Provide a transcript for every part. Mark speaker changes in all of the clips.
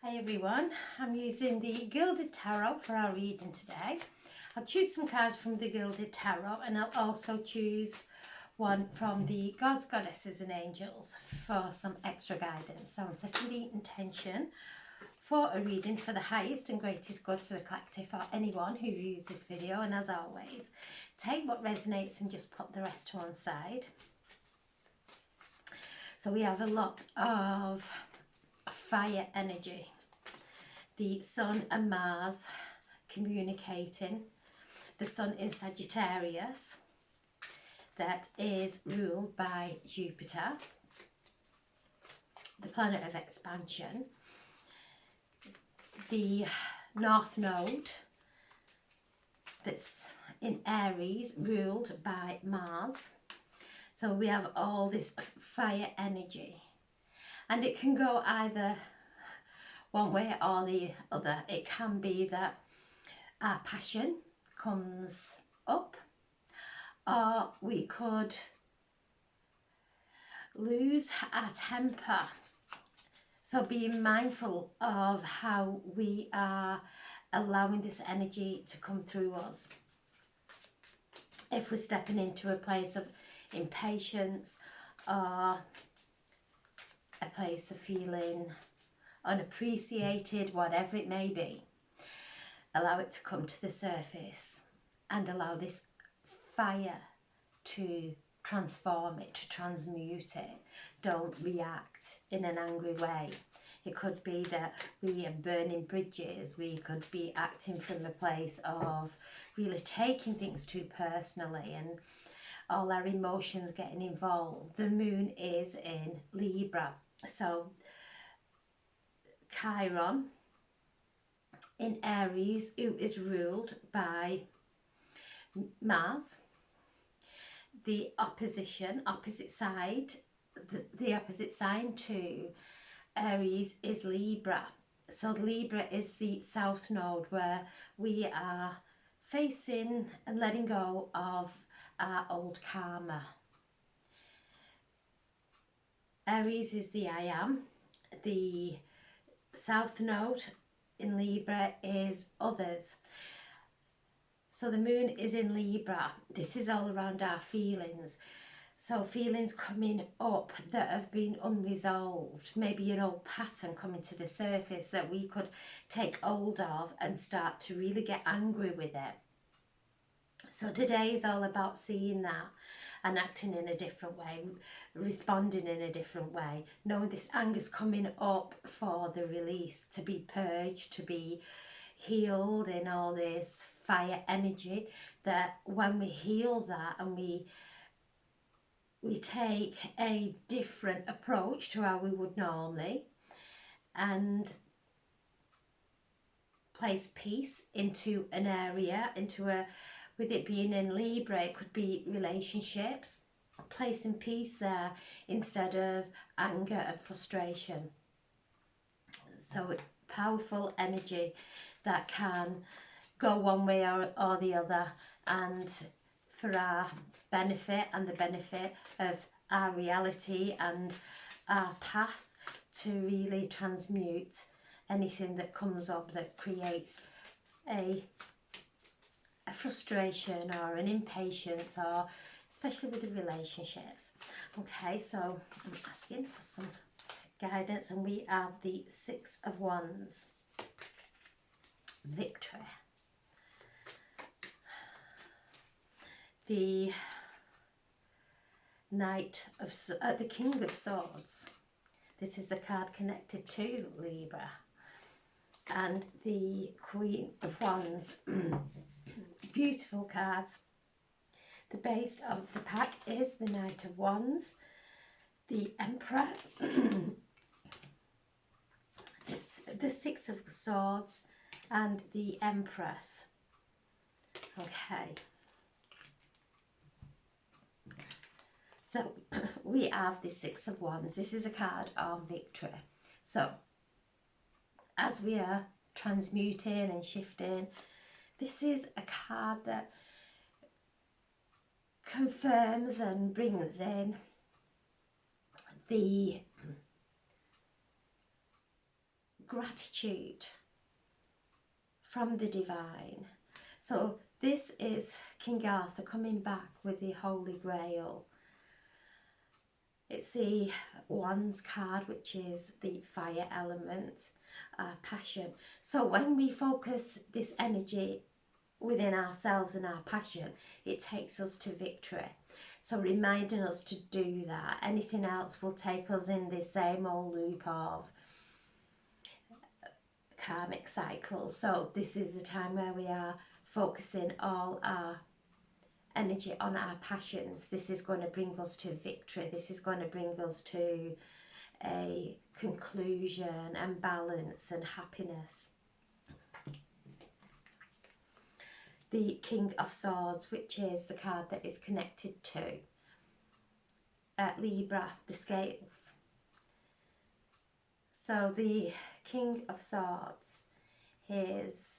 Speaker 1: Hi everyone, I'm using the Gilded Tarot for our reading today. I'll choose some cards from the Gilded Tarot and I'll also choose one from the Gods, Goddesses and Angels for some extra guidance. So I'm setting the intention for a reading for the highest and greatest good for the collective or anyone who views this video, and as always, take what resonates and just put the rest to one side. So we have a lot of fire energy. The Sun and Mars communicating. The Sun in Sagittarius, that is ruled by Jupiter, the planet of expansion. The North Node, that's in Aries, ruled by Mars. So we have all this fire energy, and it can go either one way or the other. It can be that our passion comes up, or we could lose our temper. So being mindful of how we are allowing this energy to come through us. If we're stepping into a place of impatience or a place of feeling unappreciated, whatever it may be, allow it to come to the surface and allow this fire to transform it, to transmute it. Don't react in an angry way. It could be that we are burning bridges. We could be acting from a place of really taking things too personally and all our emotions getting involved. The moon is in Libra. So Chiron in Aries, who is ruled by Mars. The opposite side, the opposite sign to Aries is Libra. So Libra is the South Node, where we are facing and letting go of our old karma. Aries is the I am. The South Node in Libra is others. So the moon is in Libra. This is all around our feelings. So feelings coming up that have been unresolved, maybe an old pattern coming to the surface that we could take hold of and start to really get angry with it. So today is all about seeing that and acting in a different way, responding in a different way, knowing this anger's coming up for the release, to be purged, to be healed in all this fire energy, that when we heal that and we take a different approach to how we would normally and place peace into an area, with it being in Libra, it could be relationships, placing peace there instead of anger and frustration. So powerful energy that can go one way or the other, and for our benefit and the benefit of our reality and our path, to really transmute anything that comes up that creates a frustration or an impatience, or especially with the relationships. Okay, so I'm asking for some guidance, and we have the Six of Wands. Victory. The Knight of the King of Swords. This is the card connected to Libra. And the Queen of Wands. Beautiful cards. The base of the pack is the Knight of Wands, the Emperor, the Six of Swords, and the Empress. Okay. So we have the Six of Wands. This is a card of victory. So as we are transmuting and shifting, this is a card that confirms and brings in the gratitude from the divine. So this is King Arthur coming back with the Holy Grail. It's the Wands card, which is the fire element, passion. So when we focus this energy within ourselves and our passion, it takes us to victory. So reminding us to do that. Anything else will take us in the same old loop of karmic cycles. So this is the time where we are focusing all our energy on our passions. This is going to bring us to victory. This is going to bring us to a conclusion and balance and happiness. The King of Swords, which is the card that is connected to Libra, the scales. So the King of Swords is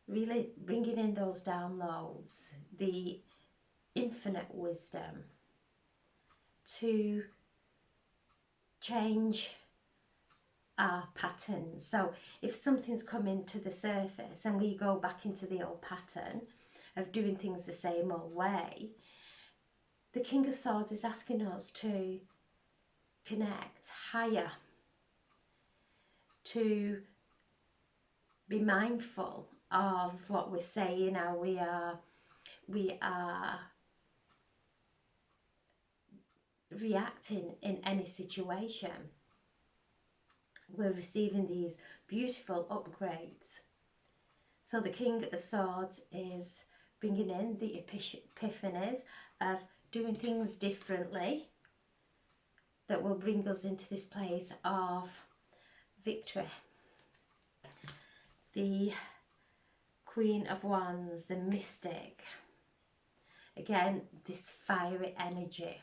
Speaker 1: really bringing in those downloads, the infinite wisdom to change our patterns. So if something's coming to the surface and we go back into the old pattern of doing things the same old way, the King of Swords is asking us to connect higher, to be mindful of what we're saying, how we are reacting in any situation. We're receiving these beautiful upgrades. So the King of Swords is bringing in the epiphanies of doing things differently that will bring us into this place of victory. The Queen of Wands, the mystic. Again, this fiery energy,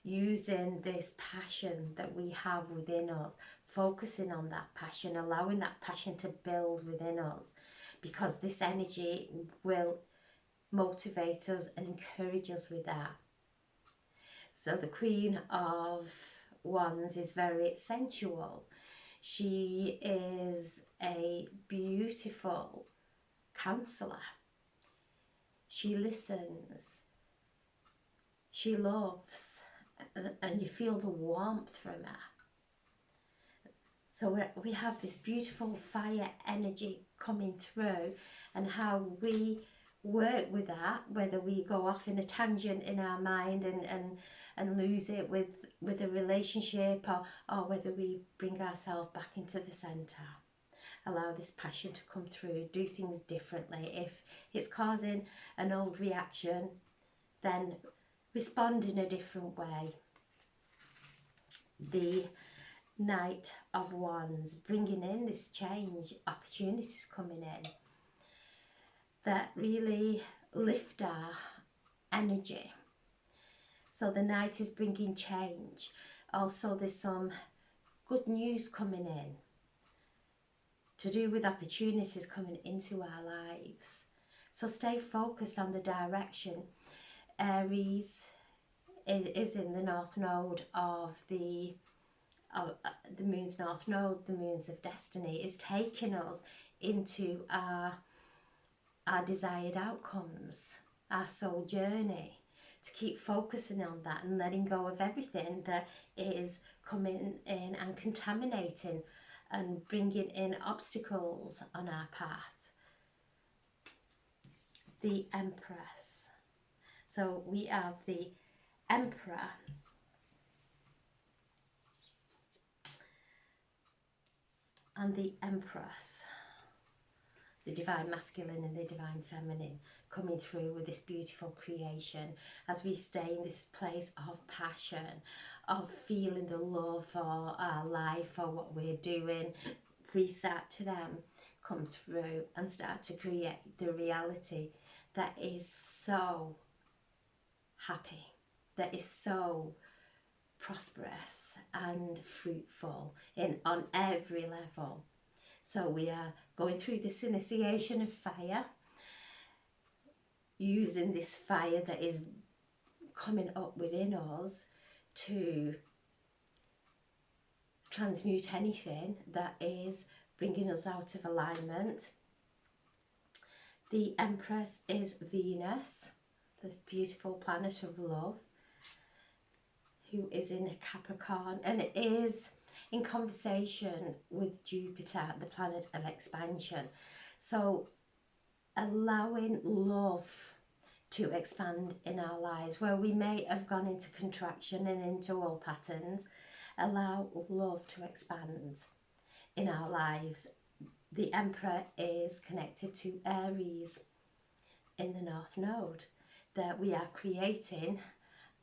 Speaker 1: using this passion that we have within us, focusing on that passion, allowing that passion to build within us, because this energy will motivate us and encourage us with that. So the Queen of Wands is very sensual. She is a beautiful counselor. She listens, she loves, and you feel the warmth from her. So we have this beautiful fire energy coming through, and how we work with that, whether we go off in a tangent in our mind and lose it with a relationship, or whether we bring ourselves back into the centre. Allow this passion to come through, do things differently. If it's causing an old reaction, then respond in a different way. The Knight of Wands, bringing in this change, opportunities coming in that really lift our energy. So the Knight is bringing change. Also, there's some good news coming in to do with opportunities coming into our lives. So stay focused on the direction. Aries is in the North Node of the Moon's North Node, the Moons of Destiny, is taking us into our desired outcomes, our soul journey, to keep focusing on that and letting go of everything that is coming in and contaminating and bringing in obstacles on our path. The Empress. So we have the Emperor and the Empress, the divine masculine and the divine feminine, coming through with this beautiful creation as we stay in this place of passion, of feeling the love for our life, for what we're doing. We start to then come through and start to create the reality that is so happy, that is so prosperous and fruitful on every level. So we are going through this initiation of fire, using this fire that is coming up within us to transmute anything that is bringing us out of alignment. The Empress is Venus, this beautiful planet of love, who is in Capricorn, and it is in conversation with Jupiter, the planet of expansion. So allowing love to expand in our lives, where we may have gone into contraction and into old patterns, allow love to expand in our lives. The Emperor is connected to Aries in the North Node, that we are creating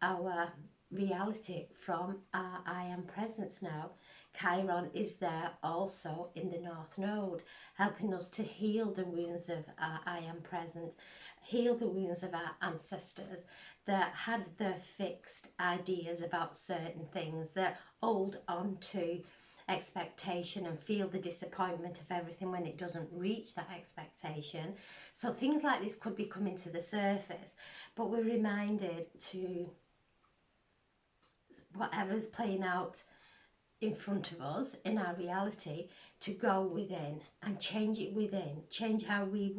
Speaker 1: our reality from our I am presence now. Chiron is there also in the North Node, helping us to heal the wounds of our I am presence, heal the wounds of our ancestors that had their fixed ideas about certain things, that hold on to expectation and feel the disappointment of everything when it doesn't reach that expectation. So things like this could be coming to the surface, but we're reminded to, whatever's playing out in front of us in our reality, to go within and change it within, change how we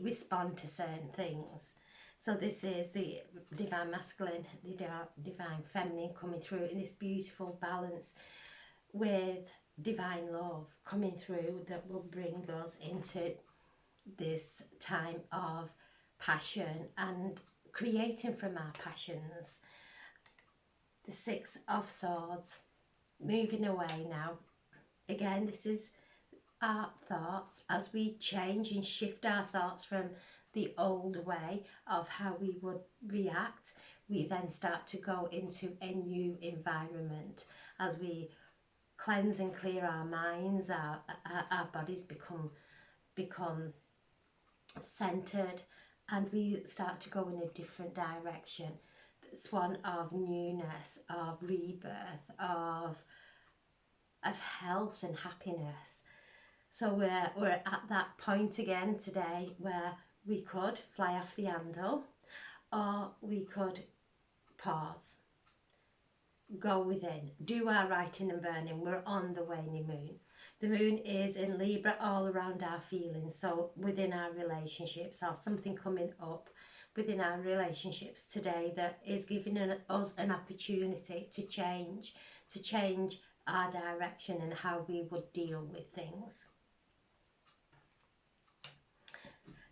Speaker 1: respond to certain things. So this is the divine masculine, the divine feminine coming through in this beautiful balance with divine love coming through, that will bring us into this time of passion and creating from our passions. The Six of Swords, moving away now. Again, this is our thoughts. As we change and shift our thoughts from the old way of how we would react, we then start to go into a new environment. As we cleanse and clear our minds, our bodies become centered, and we start to go in a different direction. It's one of newness, of rebirth, of health and happiness. So we're at that point again today where we could fly off the handle, or we could pause, go within, do our writing and burning. We're on the waning moon. The moon is in Libra, all around our feelings, so within our relationships, or something coming up within our relationships today that is giving us an opportunity to change our direction and how we would deal with things.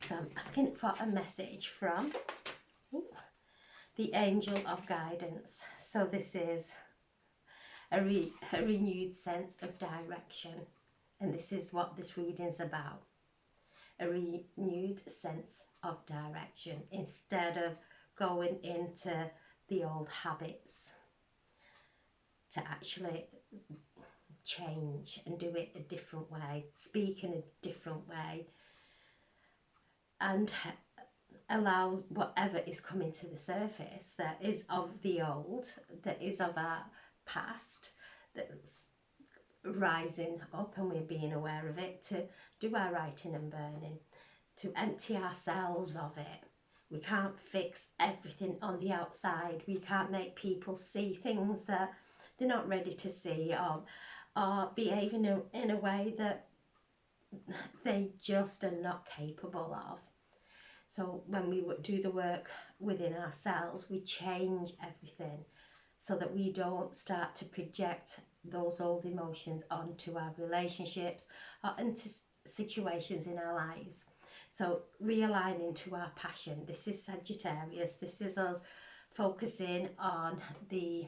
Speaker 1: So I'm asking for a message from the Angel of Guidance. So this is a renewed sense of direction, and this is what this reading's about. A renewed sense of direction, instead of going into the old habits, to actually change and do it a different way, speak in a different way, and allow whatever is coming to the surface that is of the old, that is of our past, that's rising up, and we're being aware of it, to do our writing and burning, to empty ourselves of it. We can't fix everything on the outside. We can't make people see things that they're not ready to see, or behave in a way that they just are not capable of. So when we do the work within ourselves, we change everything so that we don't start to project those old emotions onto our relationships or into situations in our lives. So realigning to our passion. This is Sagittarius. This is us focusing on the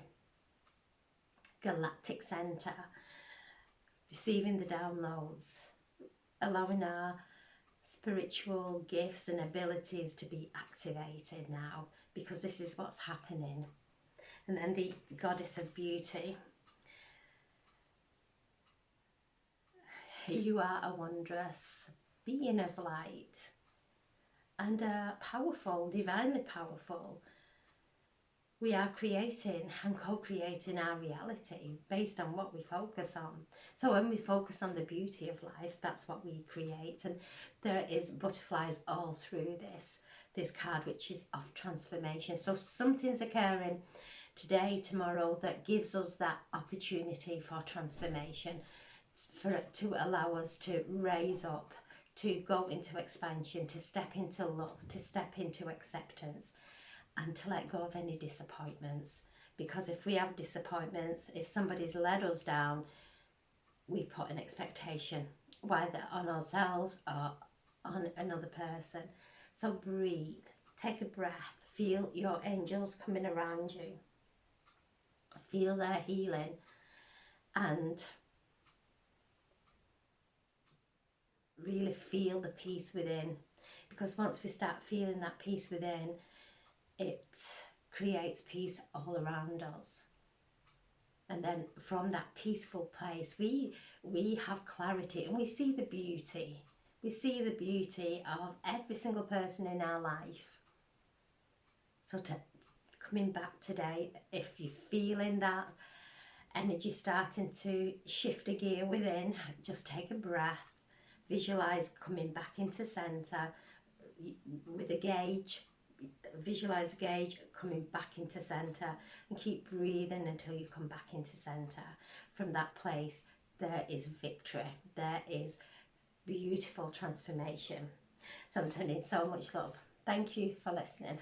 Speaker 1: galactic center, receiving the downloads, allowing our spiritual gifts and abilities to be activated now, because this is what's happening. And then the Goddess of Beauty. You are a wondrous being of light, and powerful, divinely powerful. We are creating and co-creating our reality based on what we focus on. So when we focus on the beauty of life, that's what we create. And there is butterflies all through this card, which is of transformation. So something's occurring today, tomorrow, that gives us that opportunity for transformation, to allow us to raise up, to go into expansion, to step into love, to step into acceptance, and to let go of any disappointments. Because if we have disappointments, if somebody's let us down, we put an expectation, whether on ourselves or on another person. So breathe, take a breath, feel your angels coming around you, feel their healing, and really feel the peace within. Because once we start feeling that peace within, it creates peace all around us. And then from that peaceful place, we have clarity, and we see the beauty. We see the beauty of every single person in our life. So coming back today, if you're feeling that energy starting to shift a gear within, just take a breath, visualize coming back into center with a gauge. Visualize a gauge coming back into center, and keep breathing until you come back into center. From that place, there is victory, there is beautiful transformation. So I'm sending so much love. Thank you for listening.